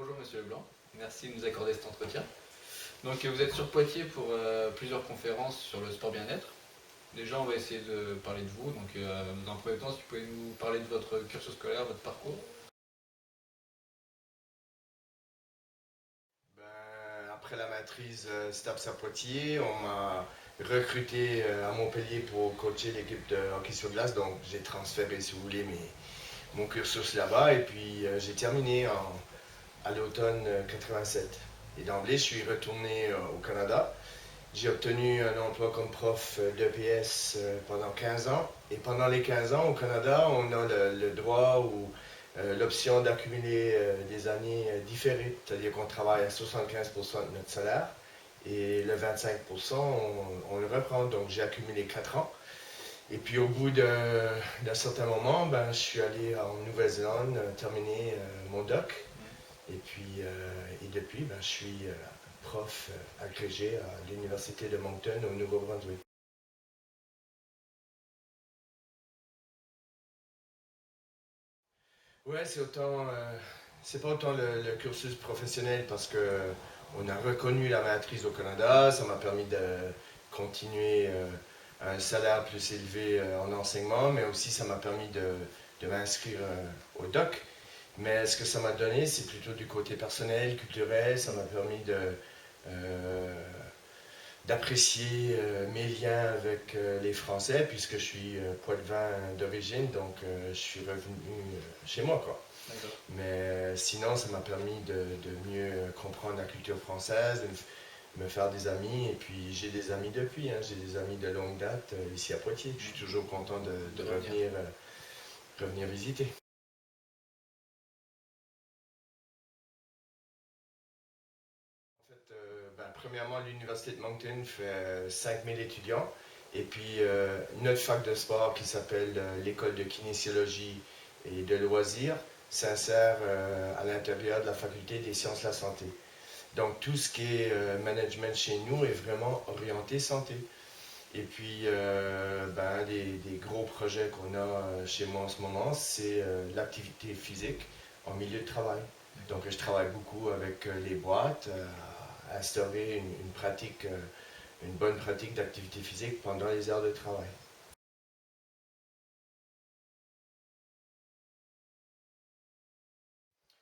Bonjour Monsieur Leblanc, merci de nous accorder cet entretien. Donc vous êtes sur Poitiers pour plusieurs conférences sur le sport bien-être. Déjà on va essayer de parler de vous, donc dans un premier temps si vous pouvez nous parler de votre cursus scolaire, votre parcours. Après la maîtrise STAPS à Poitiers, on m'a recruté à Montpellier pour coacher l'équipe de hockey sur glace. Donc j'ai transféré, si vous voulez, mon cursus là-bas. Et puis j'ai terminé à l'automne 87. Et d'emblée, je suis retourné au Canada. J'ai obtenu un emploi comme prof d'EPS pendant 15 ans. Et pendant les 15 ans, au Canada, on a le droit ou l'option d'accumuler des années différées. C'est-à-dire qu'on travaille à 75% de notre salaire et le 25%, on le reprend. Donc j'ai accumulé 4 ans. Et puis au bout d'un certain moment, je suis allé en Nouvelle-Zélande terminer mon doc. Et puis, et depuis, je suis prof agrégé à l'Université de Moncton au Nouveau-Brunswick. Ouais, c'est pas autant le cursus professionnel parce que on a reconnu la maîtrise au Canada, ça m'a permis de continuer à un salaire plus élevé en enseignement, mais aussi ça m'a permis de m'inscrire au doc. Mais ce que ça m'a donné, c'est plutôt du côté personnel, culturel, ça m'a permis euh, d'apprécier mes liens avec les Français, puisque je suis poitevin d'origine, donc je suis revenu chez moi, quoi. Mais sinon, ça m'a permis de mieux comprendre la culture française, de me faire des amis, et puis j'ai des amis depuis, hein, j'ai des amis de longue date ici à Poitiers. Je suis toujours content de revenir visiter. En fait, premièrement, l'Université de Moncton fait 5000 étudiants. Et puis, notre fac de sport qui s'appelle l'École de kinésiologie et de loisirs s'insère à l'intérieur de la faculté des sciences de la santé. Donc, tout ce qui est management chez nous est vraiment orienté santé. Et puis, des gros projets qu'on a chez moi en ce moment, c'est l'activité physique en milieu de travail. Donc, je travaille beaucoup avec les boîtes à instaurer une bonne pratique d'activité physique pendant les heures de travail.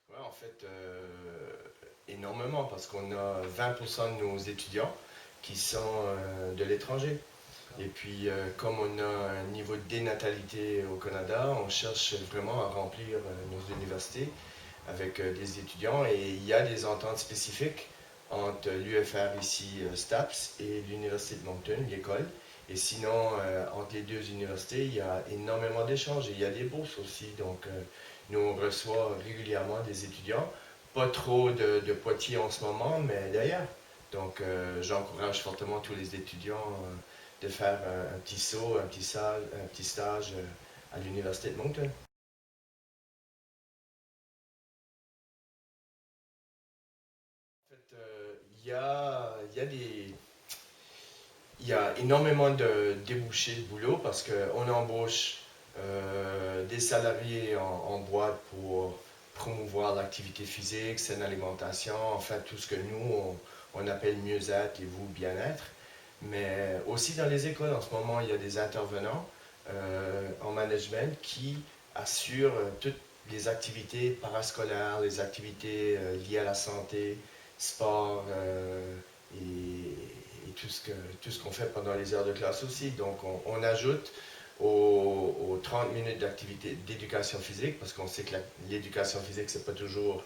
Ouais, en fait, énormément, parce qu'on a 20% de nos étudiants qui sont de l'étranger. Et puis, comme on a un niveau de dénatalité au Canada, on cherche vraiment à remplir nos universités avec des étudiants et il y a des ententes spécifiques entre l'UFR ici, STAPS, et l'Université de Moncton, l'école. Et sinon, entre les deux universités, il y a énormément d'échanges et il y a des bourses aussi. Donc, nous, on reçoit régulièrement des étudiants. Pas trop de Poitiers en ce moment, mais d'ailleurs. Donc, j'encourage fortement tous les étudiants de faire un petit saut, un petit stage à l'Université de Moncton. En fait, il y a énormément de débouchés de boulot parce qu'on embauche des salariés en boîte pour promouvoir l'activité physique, saine alimentation, enfin tout ce que nous, on appelle mieux-être et vous, bien-être. Mais aussi dans les écoles, en ce moment, il y a des intervenants en management qui assurent toutes les activités parascolaires, les activités liées à la santé, sport et tout ce qu'on fait pendant les heures de classe aussi. Donc on ajoute aux 30 minutes d'activité d'éducation physique, parce qu'on sait que l'éducation physique, c'est pas toujours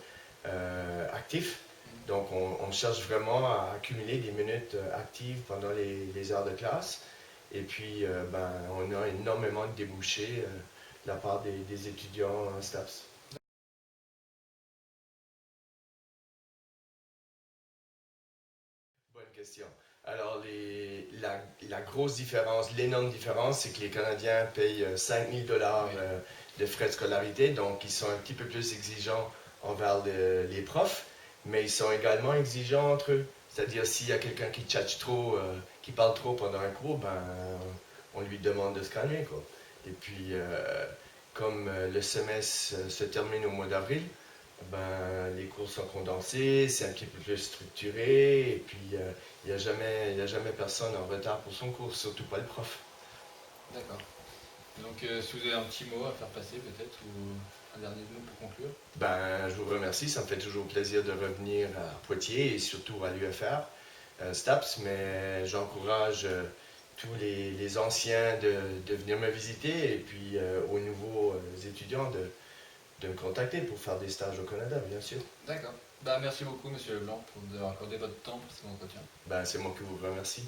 actif. Donc on cherche vraiment à accumuler des minutes actives pendant les heures de classe. Et puis on a énormément de débouchés de la part des étudiants en STAPS. Bonne question. Alors, la grosse différence, l'énorme différence, c'est que les Canadiens payent 5 000 dollars de frais de scolarité, donc ils sont un petit peu plus exigeants envers les profs, mais ils sont également exigeants entre eux. C'est-à-dire, s'il y a quelqu'un qui tchatche trop, qui parle trop pendant un cours, on lui demande de se calmer, quoi. Et puis, comme le semestre se termine au mois d'avril, Ben, les cours sont condensés, c'est un petit peu plus structuré, et puis il n'y a jamais personne en retard pour son cours, surtout pas le prof. D'accord. Donc, si vous avez un petit mot à faire passer, peut-être, ou un dernier mot pour conclure. Ben, je vous remercie, ça me fait toujours plaisir de revenir à Poitiers et surtout à l'UFR, STAPS, mais j'encourage tous les anciens de venir me visiter et puis aux nouveaux étudiants de me contacter pour faire des stages au Canada, bien sûr. D'accord. Bah, merci beaucoup, monsieur Leblanc, pour d'avoir accordé votre temps pour cet entretien. Ben, c'est moi qui vous remercie.